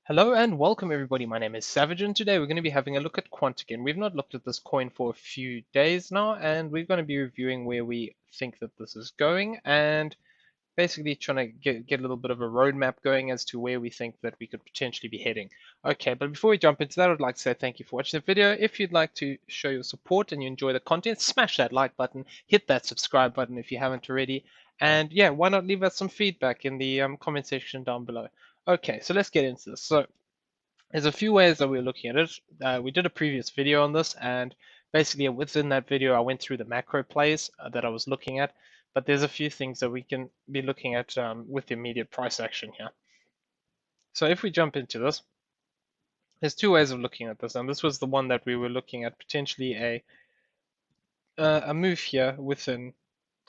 Hello and welcome everybody. My name is Savage and today we're going to be having a look at Quant again. We've not looked at this coin for a few days now and we're going to be reviewing where we think that this is going and basically trying to get a little bit of a roadmap going as to where we think that we could potentially be heading. Okay, but before we jump into that, I'd like to say thank you for watching the video. If you'd like to show your support and you enjoy the content, smash that like button, hit that subscribe button if you haven't already, and yeah, why not leave us some feedback in the comment section down below. Okay, so let's get into this. So there's a few ways that we're looking at it. We did a previous video on this, and basically within that video, I went through the macro plays that I was looking at, but there's a few things that we can be looking at with the immediate price action here. So if we jump into this, there's two ways of looking at this, and this was the one that we were looking at potentially a move here within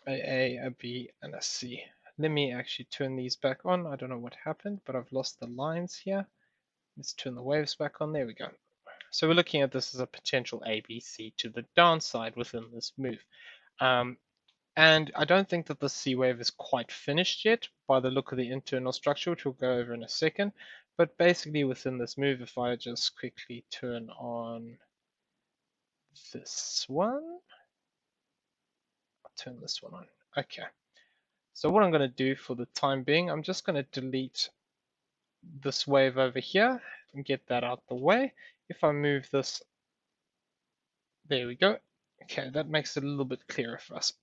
a B, and a C. Let me actually turn these back on. I don't know what happened, but I've lost the lines here. Let's turn the waves back on. There we go. So we're looking at this as a potential ABC to the downside within this move. And I don't think that the C wave is quite finished yet by the look of the internal structure, which we'll go over in a second. But basically within this move, if I just quickly turn on this one, I'll turn this one on. Okay. So what I'm going to do for the time being, I'm just going to delete this wave over here and get that out the way. If I move this, there we go. Okay, that makes it a little bit clearer for us.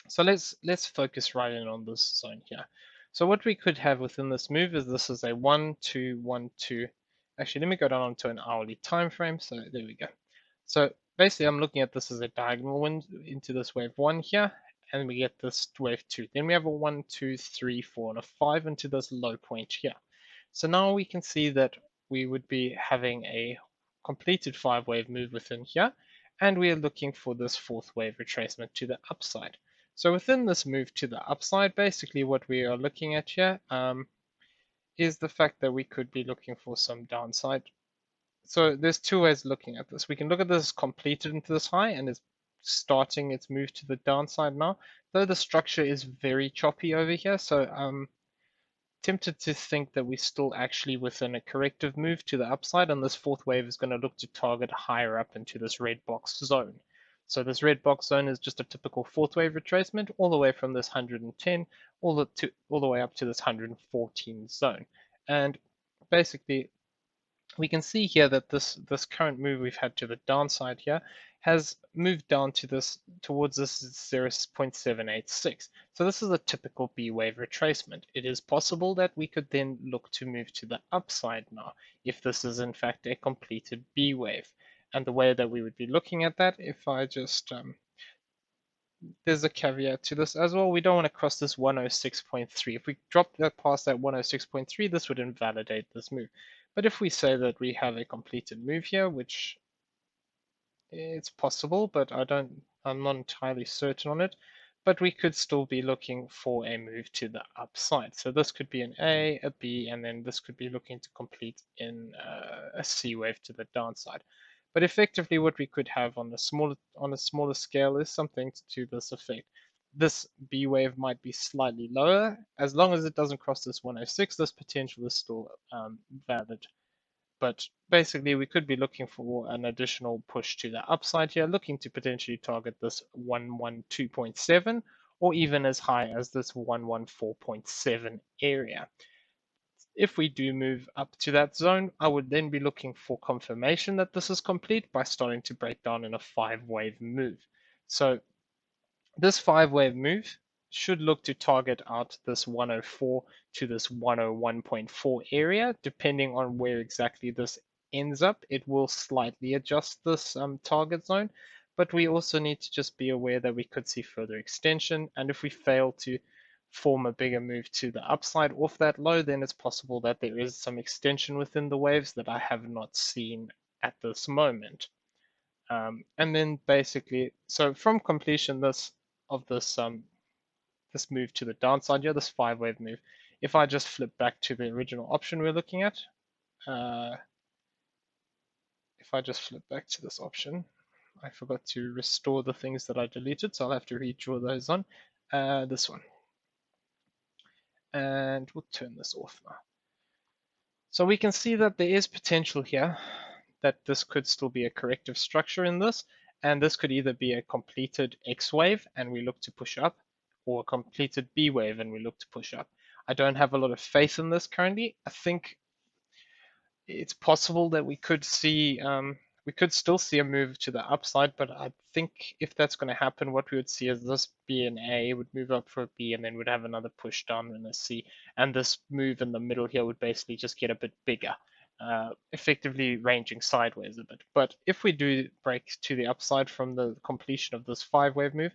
So let's focus right in on this zone here. So what we could have within this move is this is a 1, 2, 1, 2. Actually, let me go down onto an hourly time frame. So there we go. So basically, I'm looking at this as a diagonal wind into this wave 1 here, and we get this wave 2. Then we have a 1, 2, 3, 4, and a 5 into this low point here. So now we can see that we would be having a completed 5-wave move within here, and we are looking for this 4th wave retracement to the upside. So within this move to the upside, basically what we are looking at here is the fact that we could be looking for some downside. So there's two ways of looking at this. We can look at this as completed into this high and it's starting its move to the downside now, though the structure is very choppy over here. So tempted to think that we're still actually within a corrective move to the upside, and this 4th wave is going to look to target higher up into this red box zone. So this red box zone is just a typical 4th wave retracement, all the way from this 110 all the way up to this 114 zone. And basically, we can see here that this current move we've had to the downside here has moved down to this towards this 0.786. So this is a typical B wave retracement. It is possible that we could then look to move to the upside now if this is in fact a completed B wave. And the way that we would be looking at that, if I just there's a caveat to this as well. We don't want to cross this 106.3. If we drop that past that 106.3, this would invalidate this move. But if we say that we have a completed move here, which it's possible, but I'm not entirely certain on it, but we could still be looking for a move to the upside. So this could be an A, a B, and then this could be looking to complete in a C wave to the downside. But effectively, what we could have on a smaller scale is something to this effect. This B wave might be slightly lower. As long as it doesn't cross this 106, this potential is still valid. But basically, we could be looking for an additional push to the upside here, looking to potentially target this 112.7 or even as high as this 114.7 area. If we do move up to that zone, I would then be looking for confirmation that this is complete by starting to break down in a 5-wave move. So this 5-wave move should look to target out this 104 to this 101.4 area, depending on where exactly this ends up. It will slightly adjust this target zone, but we also need to just be aware that we could see further extension, and if we fail to form a bigger move to the upside off that low, then it's possible that there is some extension within the waves that I have not seen at this moment. And then basically, so from completion this move to the downside here, this 5-wave move, if I just flip back to the original option we're looking at, if I just flip back to this option, I forgot to restore the things that I deleted, so I'll have to redraw those on. This one. And we'll turn this off now. So we can see that there is potential here that this could still be a corrective structure in this, and this could either be a completed X wave and we look to push up, or a completed B wave and we look to push up. I don't have a lot of faith in this currently. I think it's possible that we could still see a move to the upside, but I think if that's going to happen, what we would see is this B and A would move up for a B, and then would have another push down in a C, and this move in the middle here would basically just get a bit bigger, effectively ranging sideways a bit. But if we do break to the upside from the completion of this 5-wave move,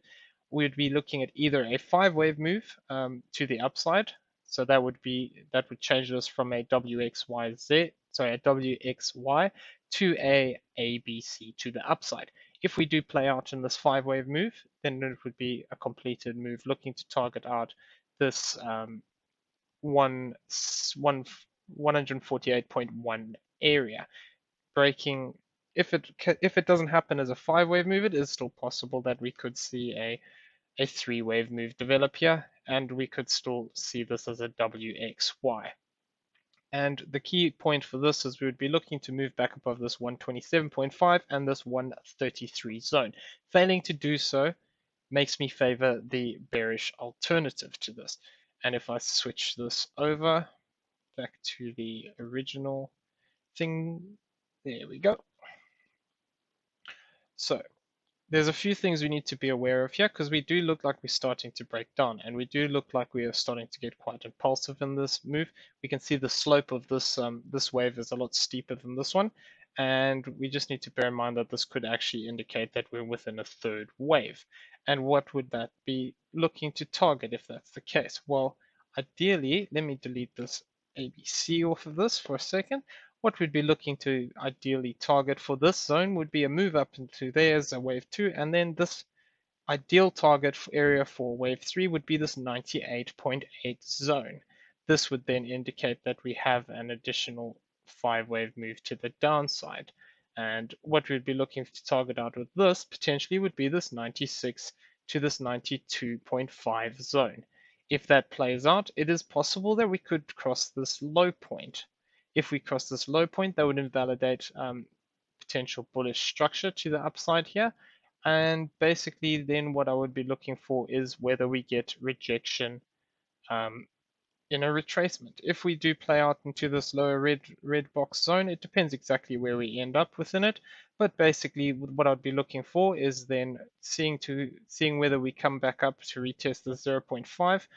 we'd be looking at either a 5-wave move to the upside. So that would change this from a WXYZ, sorry, a WXY to a ABC to the upside. If we do play out in this 5-wave move, then it would be a completed move looking to target out this 148.1 area. Breaking, if it doesn't happen as a 5-wave move, it is still possible that we could see a 3-wave move develop here, and we could still see this as a WXY. And the key point for this is we would be looking to move back above this 127.5 and this 133 zone. Failing to do so makes me favor the bearish alternative to this. And if I switch this over back to the original thing, there we go. So there's a few things we need to be aware of here, because we do look like we're starting to break down, and we do look like we are starting to get quite impulsive in this move. We can see the slope of this this wave is a lot steeper than this one, and we just need to bear in mind that this could actually indicate that we're within a 3rd wave. And what would that be looking to target if that's the case? Well, ideally, let me delete this ABC off of this for a second. What we'd be looking to ideally target for this zone would be a move up into there as a wave 2, and then this ideal target area for wave 3 would be this 98.8 zone. This would then indicate that we have an additional 5-wave move to the downside. And what we'd be looking to target out with this potentially would be this 96 to this 92.5 zone. If that plays out, it is possible that we could cross this low point. If we cross this low point, that would invalidate potential bullish structure to the upside here. And basically then what I would be looking for is whether we get rejection in a retracement. If we do play out into this lower red box zone, it depends exactly where we end up within it. But basically what I'd be looking for is then seeing whether we come back up to retest the 0.5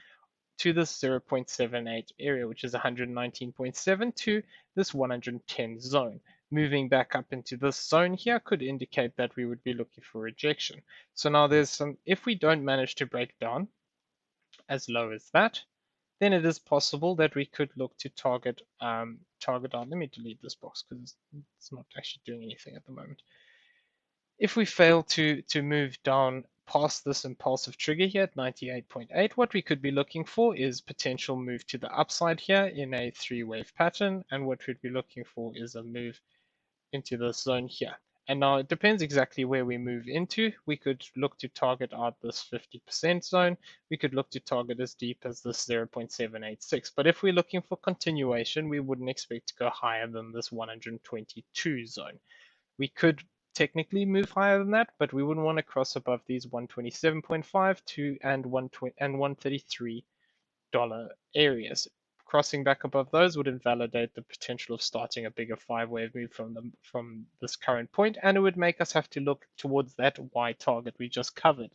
to this 0.78 area, which is 119.7 to this 110 zone. Moving back up into this zone here could indicate that we would be looking for rejection. So now there's some, if we don't manage to break down as low as that, then it is possible that we could look to target on, let me delete this box because it's not actually doing anything at the moment. If we fail to move down past this impulsive trigger here at 98.8, what we could be looking for is potential move to the upside here in a 3-wave pattern, and what we'd be looking for is a move into this zone here. And now it depends exactly where we move into. We could look to target out this 50% zone. We could look to target as deep as this 0.786. But if we're looking for continuation, we wouldn't expect to go higher than this 122 zone. We could technically move higher than that, but we wouldn't want to cross above these 127.5 to and 133 dollar areas. Crossing back above those would invalidate the potential of starting a bigger 5-wave move from this current point, and it would make us have to look towards that Y target we just covered.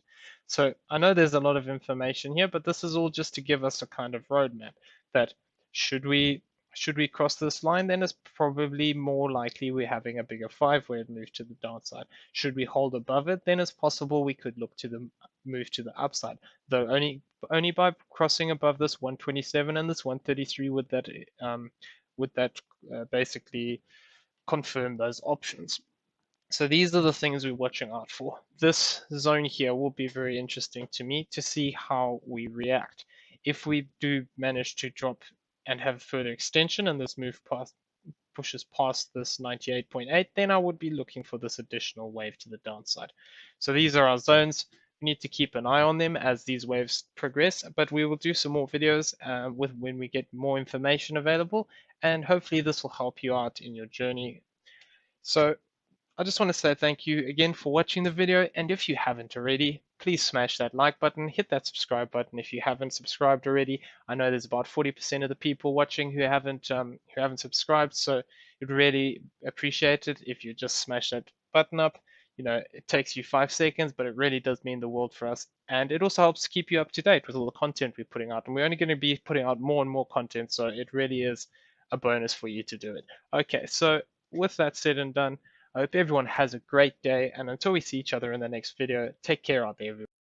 So I know there's a lot of information here, but this is all just to give us a kind of roadmap that should we cross this line, then it's probably more likely we're having a bigger 5-wave move to the downside. Should we hold above it, then it's possible we could look to the move to the upside, though only by crossing above this 127 and this 133 would that basically confirm those options. So these are the things we're watching out for. This zone here will be very interesting to me to see how we react. If we do manage to drop and have further extension and this move pushes past this 98.8, then I would be looking for this additional wave to the downside. So these are our zones. you need to keep an eye on them as these waves progress, but we will do some more videos with when we get more information available, and hopefully this will help you out in your journey. So I just want to say thank you again for watching the video, and if you haven't already, please smash that like button, hit that subscribe button if you haven't subscribed already. I know there's about 40% of the people watching who haven't subscribed, so you'd really appreciate it if you just smash that button up. You know, it takes you 5 seconds, but it really does mean the world for us, and it also helps keep you up to date with all the content we're putting out, and we're only going to be putting out more and more content, so it really is a bonus for you to do it. Okay, so with that said and done, I hope everyone has a great day, and until we see each other in the next video, take care out there, everyone.